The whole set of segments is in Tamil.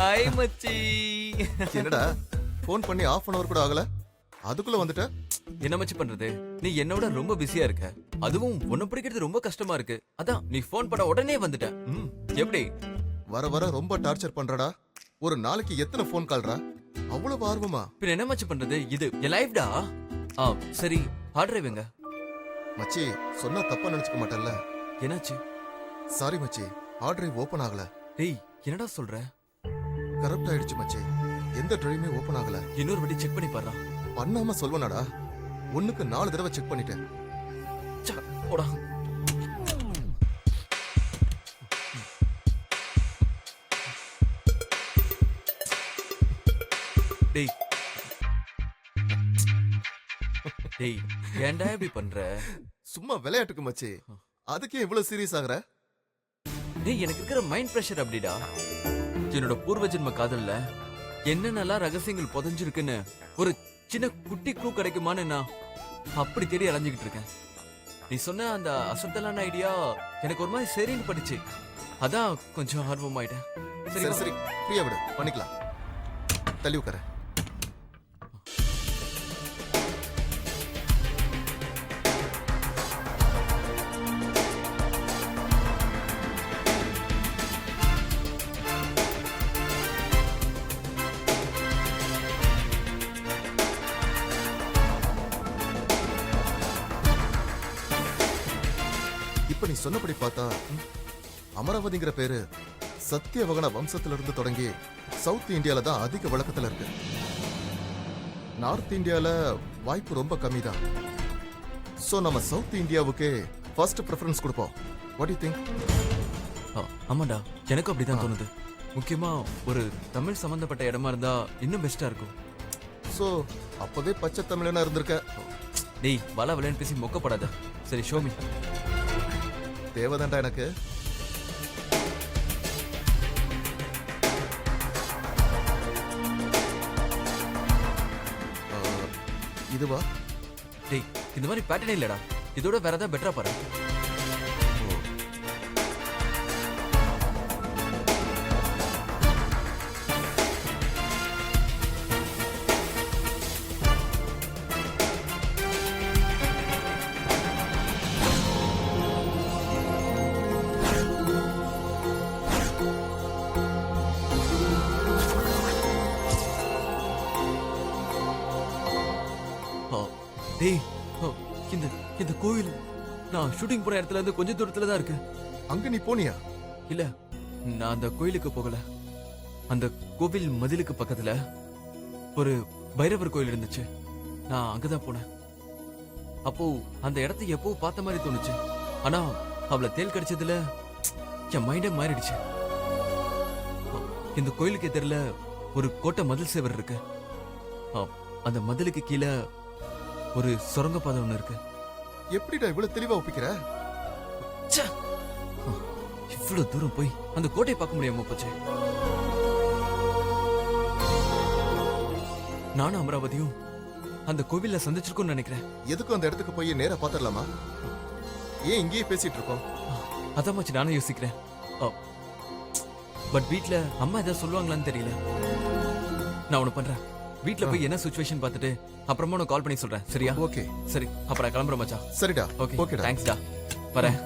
ஹாய் மச்சி. என்னடா ஃபோன் பண்ணி ½ hour கூட ஆகல, அதுக்குள்ள வந்துட்ட? என்ன மச்சி பண்றது, நீ என்னோட ரொம்ப பிஸியா இருக்க. அதுவும் உன்னை பிடிக்கிறது ரொம்ப கஷ்டமா இருக்கு. அதான் நீ ஃபோன் பண்ண உடனே வந்துட்ட. எப்படி? வர வர ரொம்ப டார்ச்சர் பண்றடா. ஒரு நாளைக்கு எத்தனை ஃபோன் கால்றா? அவ்வளவு ஆர்வமா? பின்ன என்ன மச்சி பண்றது, இது என் லைஃப்டா. சரி ஹார்ட் டிரைவ் எங்க? மச்சி சொன்னா தப்பா நினைச்சுக்க மாட்டல்ல? என்னாச்சு? சாரி மச்சி, ஹார்ட் டிரைவ் ஓபன் ஆகல. டேய் என்னடா சொல்ற? கரப்ட் ஆயிடுச்சு மச்சி, எந்த டிரைவுமே ஓபன் ஆகல. இன்னொரு வாட்டி செக் பண்ணி பாரு. பண்ணாம சொல்வனடா, ஒண்ணுக்கு 4 தடவை செக் பண்ணிட்டேன். போடா. டேய் டேய் ஏன்டா இப்படி பண்ற? சும்மா விளையாட்டுக்கு மச்சி, அதுக்கே இவ்வளவு சீரியஸ் ஆகுற? டேய் எனக்கு இருக்கிற மைண்ட் பிரஷர் அப்படிடா. என்னோட பூர்வ ஜென்ம காதல்ல என்னென்னலாம் ரகசியங்கள் புதைஞ்சிருக்குன்னு ஒரு சின்ன குட்டி க்ளூ கிடைக்குமான்னு நான் அப்படி தேடி அலைஞ்சுக்கிட்டு இருக்கேன். நீ சொன்ன அந்த அசத்தலான ஐடியா எனக்கு ஒரு மாதிரி சரின்னு படிச்சு, அதான் கொஞ்சம் ஆர்வமாயிட்டேன். சரி சரி, ஃப்ரீயா விடு, பண்ணிக்கலாம். தள்ளி உட்கார. இப்ப நீ சொன்னபடி பார்த்தா அமராவதிங்கிற பேரு சத்தியவகன வம்சத்திலிருந்து தொடங்கி சவுத் இந்தியால தான் அதிக வழக்கத்துல இருக்கு. நார்த் இந்தியால வாய்ப்பு ரொம்ப கம்மி தான். சோ நம்ம சவுத் இந்தியாவுக்கு ஃபர்ஸ்ட் பிரெஃபரன்ஸ் கொடுப்போம். What you think? ஆமாடா, எனக்கும் அப்படிதான் தோணுது. முக்கியமா ஒரு தமிழ் சம்பந்தப்பட்ட இடமா இருந்தா இன்னும் பெஸ்டா இருக்கும். சோ அப்பவே பச்சை தமிழனா இருந்திருக்க. டேய் வள விளையாண்டு பேசி மொக்கப்படாத. சரி ஷோமி. தேவைதான்டா எனக்கு. இதுவா? டேய் இந்த மாதிரி பேட்டர்ன் இல்லடா, இதோட வேற ஏதாவது பெட்டரா பாரு. டேய் இந்த இந்த கோயில் நான் ஷூட்டிங் போற இடத்துல இருந்து கொஞ்சம் தூரத்துல தான் இருக்கு. அங்க நீ போனியா? இல்ல, நான் அந்த கோயிலுக்கு போகல. அந்த கோவில் மதிலுக்கு பக்கத்துல ஒரு பைரவர் கோயில் இருந்துச்சு. நான் அங்கதான் போனேன். அப்போ அந்த இடத்தை எப்போ பார்த்த மாதிரி தோணுச்சு. ஆனா அவளை தேல் கடிச்சதுல என் மைண்டே மாறிடுச்சு. இந்த கோயிலுக்கு எதிரில ஒரு கோட்டை மதில் சேவர் இருக்கு. அந்த மதிலுக்கு கீழே ஒரு சுரங்க பாதை ஒண்ணு இருக்கு. எப்படிடா இவ்வளவு தெளிவா ஒப்பிக்கிற? இவ்வளவு தூரம் போய் அந்த கோட்டையை பார்க்க முடியாம போச்சு. நானும் அமராவதியும் அந்த கோவில்ல சந்திச்சிருக்கோம்னு நினைக்கிறேன். எதுக்கும் அந்த இடத்துக்கு போய் நேரா பாத்துடலாமா? ஏன் இங்கேயே பேசிட்டு இருக்கோம்? அதான் மச்சி நானும் யோசிக்கிறேன். பட் வீட்ல அம்மா ஏதாவது சொல்லுவாங்களான்னு தெரியல. நான் ஒண்ணு பண்றேன், வீட்ல போய் என்ன சிச்சுவேஷன் பார்த்துட்டு அப்புறமா நான் கால் பண்ணி சொல்றேன். சரியா? ஓகே சரி, அப்புறம் கிளம்புறேன் மச்சான். சரிடா. ஓகே ஓகேடா. தேங்க்ஸ் டா. வரேன்.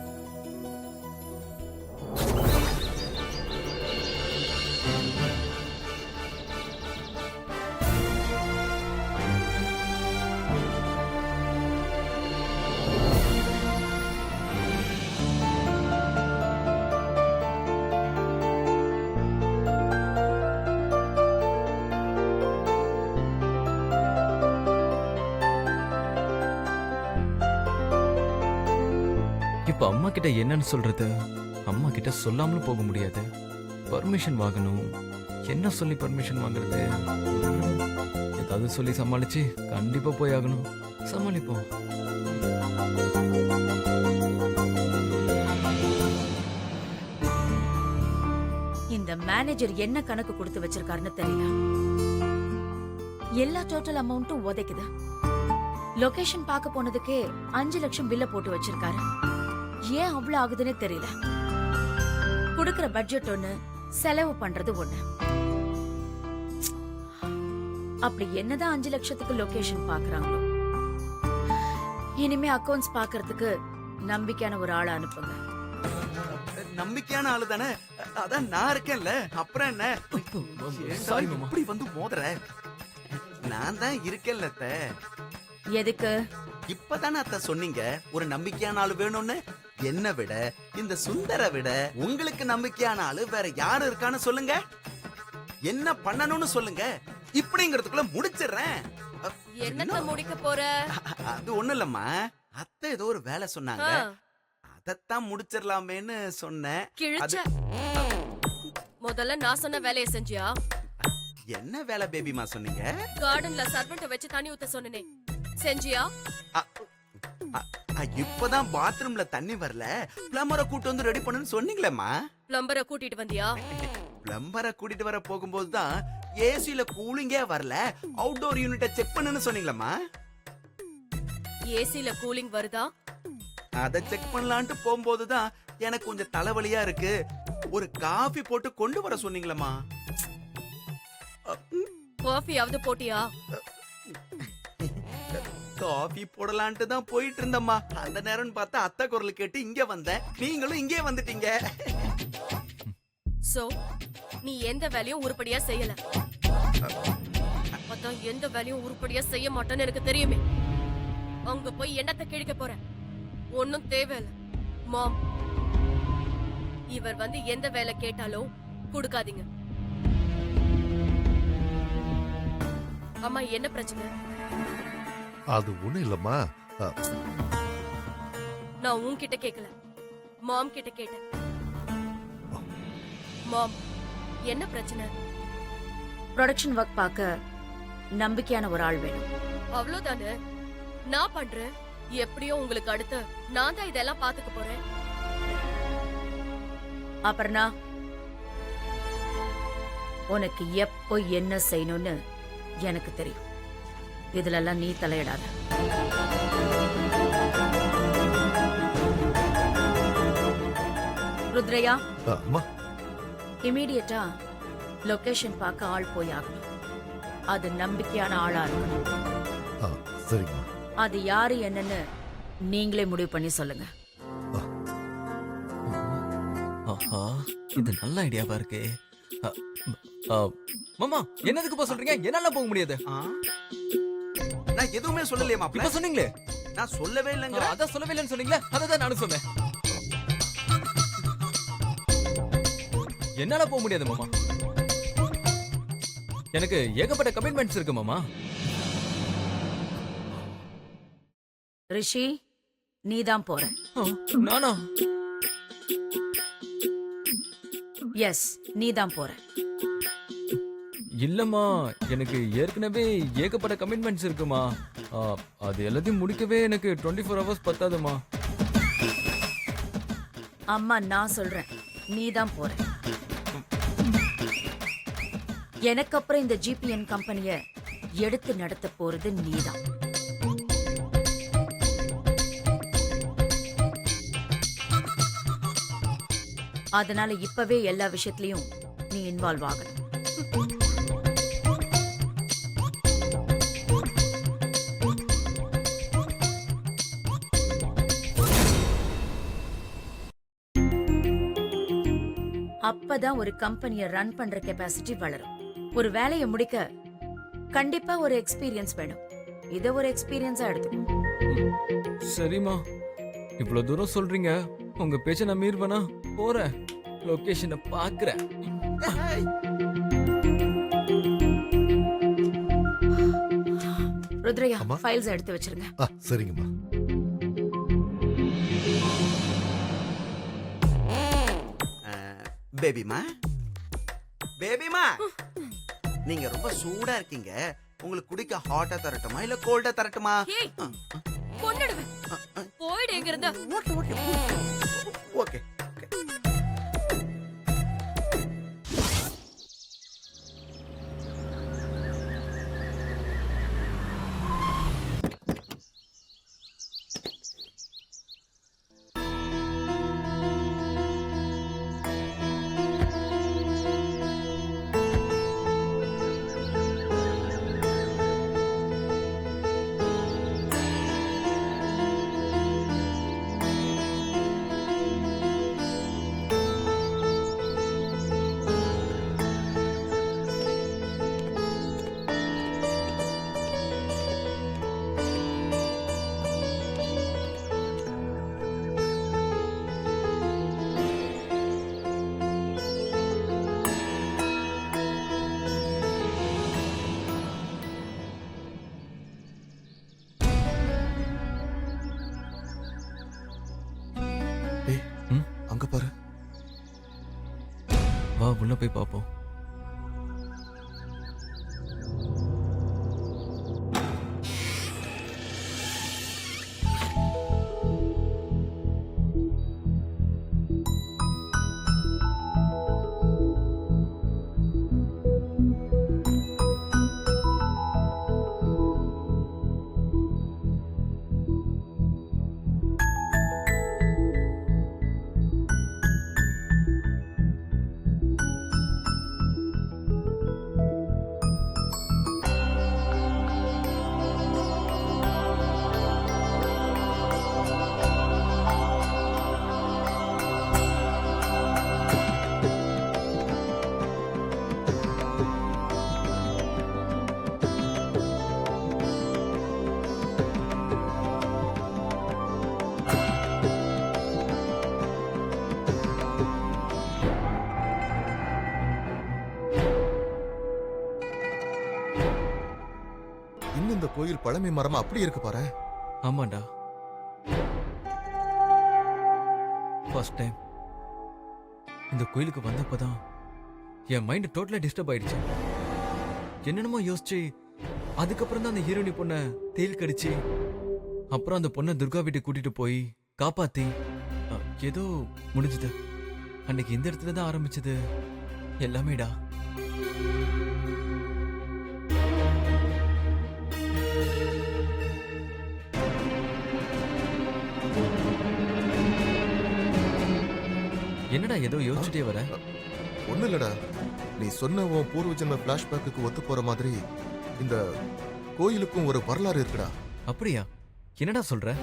இப்ப அம்மா கிட்ட என்னன்னு சொல்றது? அம்மா கிட்ட சொல்லாமலும் போக முடியாது. பர்மிஷன் வாங்கணும். என்ன சொல்லி பர்மிஷன் வாங்குறது? ஏதாவது சொல்லி சமாளிச்சு கண்டிப்பா போய் ஆகணும். சமாளிப்போம். இந்த மேனேஜர் என்ன கணக்கு கொடுத்து வச்சிருக்காருன்னு தெரியல. எல்லா டோட்டல் அமௌண்ட்டும் உதைக்குது. லொகேஷன் பார்க்க போனதுக்கே 5 லட்சம் பில்ல போட்டு வச்சிருக்காரு. ஏன் அவ்வளவு ஆகுதுன்னே தெரியல. கொடுக்கிற பட்ஜெட் ஒண்ணு, செலவு பண்றது ஒண்ணு. அப்படி என்னதான் 5 லட்சத்துக்கு லொகேஷன் பாக்குறாங்களோ. இனிமே அக்கவுண்ட்ஸ் பாக்குறதுக்கு நம்பிக்கையான ஒரு ஆளை அனுப்புங்க. நம்பிக்கையான ஆளு தானே, அதான் நான் இருக்கேன்ல, அப்புறம் என்ன? ஏன்டா சாரி மாமா. இப்படி வந்து மோதுற? நான் தான் இருக்கேன்ல அத்தை. எதுக்கு? இப்பதானே அத்தை சொன்னீங்க ஒரு நம்பிக்கையான ஆளு வேணும்னு. என்ன விட இந்த சுந்தர விட உங்களுக்கு நம்பிக்கையான ஆளு வேற யாரு இருக்கான்னு சொல்லுங்க. என்ன பண்ணணும்னு சொல்லுங்க, இப்படிங்கிறதுக்குள்ள முடிச்சிடுறேன். என்னத்த முடிக்க போற? அது ஒண்ணு இல்லம்மா, அத்தை ஏதோ ஒரு வேலை சொன்னாங்க, அதத்தான் முடிச்சிடலாமேன்னு சொன்னேன். கிழிச்ச. முதல்ல நான் சொன்ன வேலையை செஞ்சியா? என்ன வேலை பேபிமா சொன்னீங்க? கார்டன்ல சர்வெண்ட வச்சு தண்ணி ஊத்த சொன்னனே, செஞ்சியா? இப்பதான் பாத்ரூம்ல தண்ணி வரல, பிளம்பரை கூட்டு வந்து ரெடி பண்ணுன்னு சொன்னீங்களேம்மா. பிளம்பரை கூட்டிட்டு வந்தியா? பிளம்பரை கூட்டிட்டு வர போகும்போது தான் ஏசில கூலிங்கே வரல, அவுட்டோர் யூனிட்ட செக் பண்ணுன்னு சொன்னீங்களேம்மா. ஏசில கூலிங் வருதா? அத செக் பண்ணலான்ட்டு போகும்போது தான் எனக்கு கொஞ்சம் தலைவலியா இருக்கு, ஒரு காஃபி போட்டு கொண்டு வர சொன்னீங்களேம்மா. காஃபியாவது போட்டியா? காஃபி போடலான்ட்டு தான் போயிட்டு இருந்தம்மா. அந்த நேரம் பார்த்தா அத்தை குரல் கேட்டு இங்க வந்தேன், நீங்களும் இங்கே வந்துட்டீங்க. சோ நீ எந்த வேலையும் உருப்படியா செய்யல. அதான் எந்த வேலையும் உருப்படியா செய்ய மாட்டேன்னு எனக்கு தெரியுமே. அங்க போய் என்னத்த கிழிக்க போற? ஒன்னும் தேவையில்ல. மாம், இவர் வந்து எந்த வேலை கேட்டாலும் கொடுக்காதீங்க. அம்மா, என்ன பிரச்சனை? அது ஒண்ணும் இல்லம்மா. நான் உன்கிட்ட கேக்கல, மாம் கிட்ட கேட்டேன். மாம், என்ன பிரச்சனை? ப்ரொடக்ஷன் ஒர்க் பார்க்க நம்பிக்கையான ஒரு ஆள் வேணும். அவ்வளவுதானே, நான் பண்றேன். எப்படியோ உங்களுக்கு அடுத்து நான் தான் இதெல்லாம் பாத்துக்க போறேன். அபர்ணா, உனக்கு எப்போ என்ன செய்யணும்னு எனக்கு தெரியும். இதுல எல்லாம் நீ தலையிடாத. ருத்ரையா, அம்மா, இமீடியட்டா லொகேஷன் பார்க்க ஆள் போய் ஆகணும். அது நம்பிக்கையான ஆளா இருக்கணும். சரிங்கம்மா. அது யாரு என்னன்னு நீங்களே முடிவு பண்ணி சொல்லுங்க. ஆஹா, இது நல்ல ஐடியாவா இருக்கு. மாமா, என்னதுக்கு சொல்றீங்க? என்னால போக முடியாது. நான் எதுவுமே சொல்லலையே இப்ப மாப்ள. சொன்னீங்களே. நான் சொல்லவே இல்லைங்க. அதான் சொல்லவே இல்லைன்னு சொன்னீங்களே, அததான் நானும் சொன்னேன். என்னால போக முடியாது மாமா. எனக்கு ஏகப்பட்ட கமிட்மெண்ட்ஸ் இருக்கு மாமா. ரிஷி, நீதான் போற. நானா? எஸ், நீதான் போற. இல்லம்மா, எனக்கு ஏற்கனவே ஏகப்பட்ட கமிட்மெண்ட்ஸ் இருக்குமா. அது எல்லாத்தையும் முடிக்கவே எனக்கு 24 ஹவர்ஸ் பத்தாதுமா. அம்மா, நான் சொல்றேன், நீதான் போற. எனக்கு அப்புறம் இந்த ஜிபிஎன் கம்பெனிய எடுத்து நடத்த போறது நீதான். அதனால இப்பவே எல்லா விஷயத்திலயும் நீ இன்வால்வ் ஆகணும். அப்பதான் ஒரு கம்பெனியை ரன் பண்ற கெபாசிட்டி வளரும். ஒரு வேலையை முடிக்க கண்டிப்பா ஒரு எக்ஸ்பீரியன்ஸ் வேணும். இத ஒரு எக்ஸ்பீரியன்ஸா எடுத்துக்கோ. சரிம்மா, இவ்வளவு தூரம் சொல்றீங்க, உங்க பேச்ச நான் மீறுவேனா? போறேன், லொகேஷனை பாக்குறேன். ருத்ரையா, அம்மா. ஃபைல்ஸ் எடுத்து வச்சிருங்க. சரிங்கம்மா. பேபிமா, பேபிமா, நீங்க ரொம்ப சூடா இருக்கீங்க. உங்களுக்கு குடிக்க ஹாட்டா தரட்டுமா இல்ல கோல்டா தரட்டுமா? ஏய், கொன்னுடுவேன். போயிடு எங்க இருந்தா. Okay okay okay. உள்ள போய் பார்ப்போம். இன்னும் இந்த கோயில் பழமை மரமா அப்படி இருக்கு பாரு. ஆமாண்டா, ஃபர்ஸ்ட் டைம் இந்த கோயிலுக்கு வந்தப்பதான் என் மைண்ட் டோட்டலா டிஸ்டர்ப் ஆயிடுச்சு. என்னென்னமோ யோசிச்சு அதுக்கப்புறம் தான் அந்த ஹீரோனி பொண்ணை தேல் கடிச்சு அப்புறம் அந்த பொண்ணை துர்கா வீட்டுக்கு கூட்டிட்டு போய் காப்பாத்தி ஏதோ முடிஞ்சது. அன்னைக்கு இந்த இடத்துல தான் ஆரம்பிச்சது எல்லாமேடா. என்னடா ஏதோ யோசிச்சுட்டே வர? ஒண்ணு இல்லடா, நீ சொன்ன உன் பூர்வ ஜென்ம பிளாஷ்பேக்கு ஒத்து போற மாதிரி இந்த கோயிலுக்கும் ஒரு வரலாறு இருக்குடா. அப்படியா? என்னடா சொல்ற?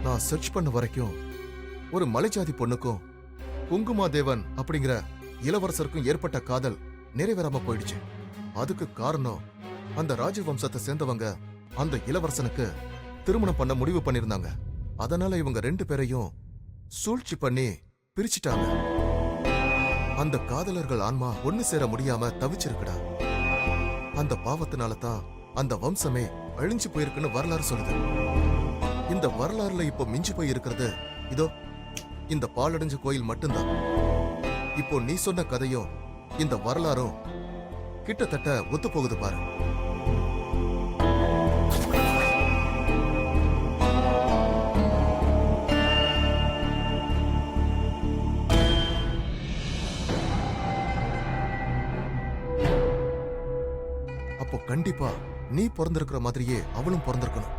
நான் சர்ச் பண்ண வரைக்கும் ஒரு மலைஜாதி பொண்ணுக்கும் குங்குமாதேவன் அப்படிங்கிற இளவரசருக்கும் ஏற்பட்ட காதல் நிறைவேறாம போயிடுச்சு. அதுக்கு காரணம் அந்த ராஜவம்சத்தை சேர்ந்தவங்க அந்த இளவரசனுக்கு திருமணம் பண்ண முடிவு பண்ணிருந்தாங்க. அதனால இவங்க 2 பேரையும் சூழ்ச்சி பண்ணி பிரிச்சுட்டாங்க. அந்த காதலர்கள் ஆன்மா ஒண்ணு சேர முடியாம தவிச்சிருக்குடா. அந்த பாவத்தினால தான் அந்த வம்சமே அழிஞ்சு போயிருக்குன்னு வரலாறு சொல்லுது. இந்த வரலாறுல இப்போ மிஞ்சி போய் இருக்கிறது இதோ இந்த பாலடைஞ்ச கோயில் மட்டும்தான். இப்போ நீ சொன்ன கதையும் இந்த வரலாறும் கிட்டத்தட்ட ஒத்து போகுது பாரு. அப்போ கண்டிப்பா நீ பிறந்திருக்கிற மாதிரியே அவளும் பிறந்திருக்கணும்.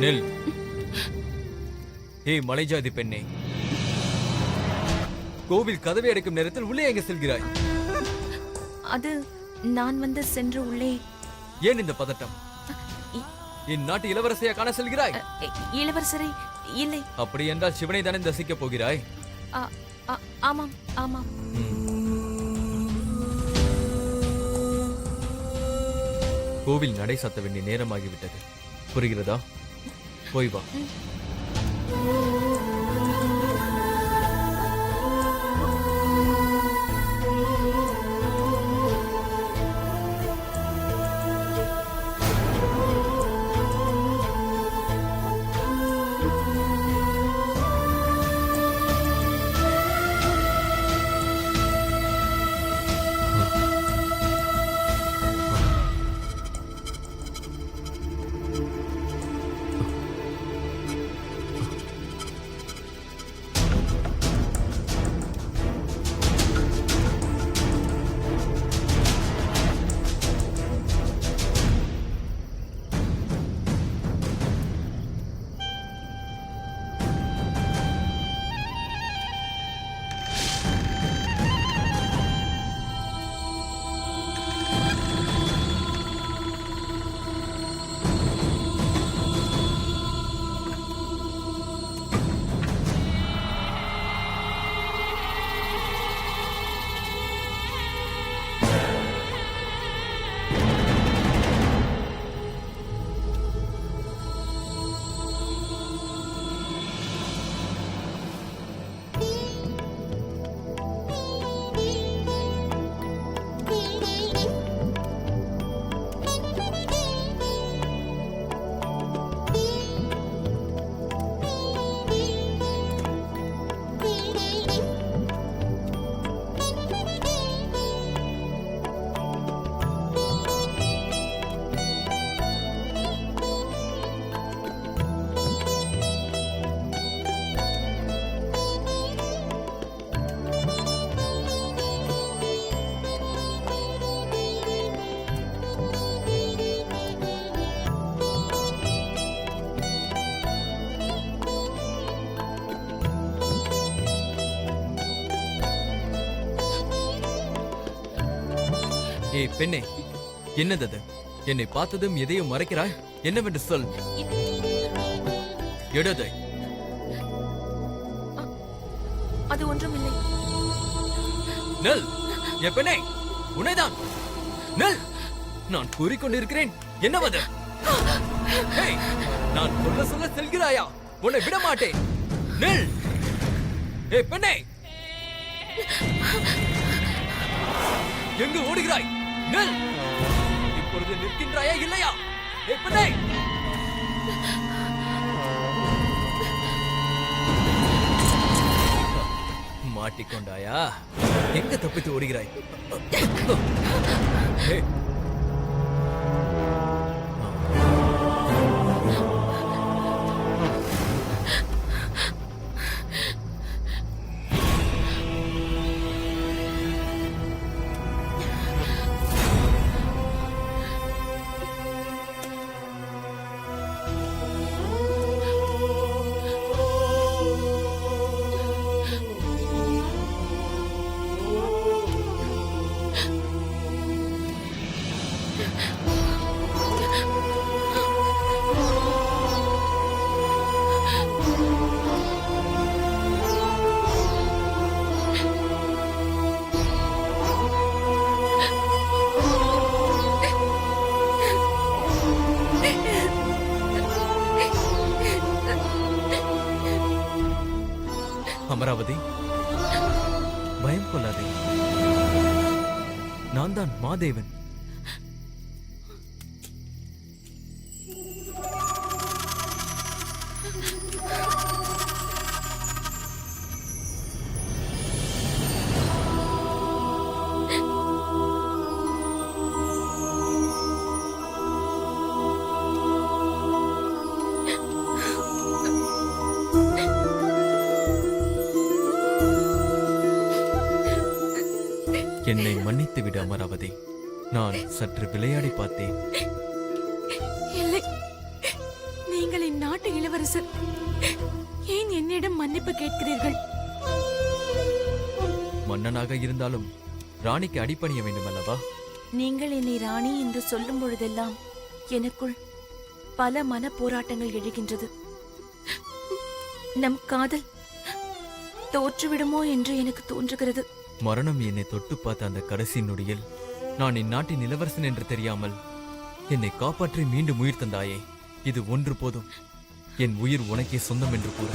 நெல். ஏய் மலைஜாதி பெண்ணே, கோவில் கதவை அடைக்கும் நேரத்தில் உள்ளே எங்க செல்கிறாய்? அது நான் சென்று உள்ளே. ஏன் இந்த பதட்டம்? என் நாட்டு இளவரசியா காண செல்கிறாய்? இளவரசரை இல்லை. அப்படி என்றால் சிவனை தானே தரிசிக்க போகிறாய்? ஆமாம் ஆமாம். கோவில் நடை சாத்த வேண்டிய நேரமாகிவிட்டது. புரிகிறதா? போய் வா. ஏய் பெண்ணே, என்னது அது? என்னை பார்த்ததும் எதையும் மறைக்கிறாய்? என்னவென்று சொல். எடுதை. அது ஒன்றுமில்லை. நெல். என் பெண்ணே, உன்னைதான். நெல். நான் கூறிக்கொண்டிருக்கிறேன். என்னவது? ஏய், நான் சொல்ல சொல்ல செல்கிறாயா? உன்னை விட மாட்டேன். நெல். ஏய் பெண்ணே, எங்கு ஓடுகிறாய்? நெல். இப்பொழுது நிற்கின்றாயா இல்லையா? ஏய் பெண்ணே. மாட்டிக்கொண்டாயா? எங்க தப்பித்து ஓடுகிறாய்? ஏய். அமராவதி, பயம் கொள்ளாதே. நான் தான் மாதேவன். என்னை மன்னித்து விடு அமராவதி. நான் சற்று விளையாடி பார்த்தேன். இல்லை, நீங்கள் இந்நாட்டு இளவரசர். ஏன் என்னிடம் மன்னிப்பு கேட்கிறீர்கள்? மன்னனாக இருந்தாலும் ராணிக்கு அடிபணிய வேண்டும் அல்லவா? நீங்கள் என்னை ராணி என்று சொல்லும் பொழுதெல்லாம் எனக்குள் பல மன போராட்டங்கள் எழுகின்றது. நம் காதல் தோற்றுவிடுமோ என்று எனக்கு தோன்றுகிறது. மரணம் என்னை தொட்டு பார்த்த அந்த கடைசி நொடியில் நான் இந்நாட்டின் இளவரசன் என்று தெரியாமல் என்னை காப்பாற்றி மீண்டும் உயிர் தந்தாயே. இது ஒன்று போதும். என் உயிர் உனக்கே சொந்தம் என்று கூற.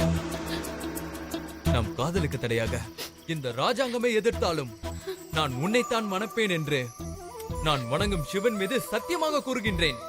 நம் காதலுக்கு தடையாக இந்த ராஜாங்கமே எதிர்த்தாலும் நான் உன்னைத்தான் மணப்பேன் என்று நான் வணங்கும் சிவன் மீது சத்தியமாக கூறுகின்றேன்.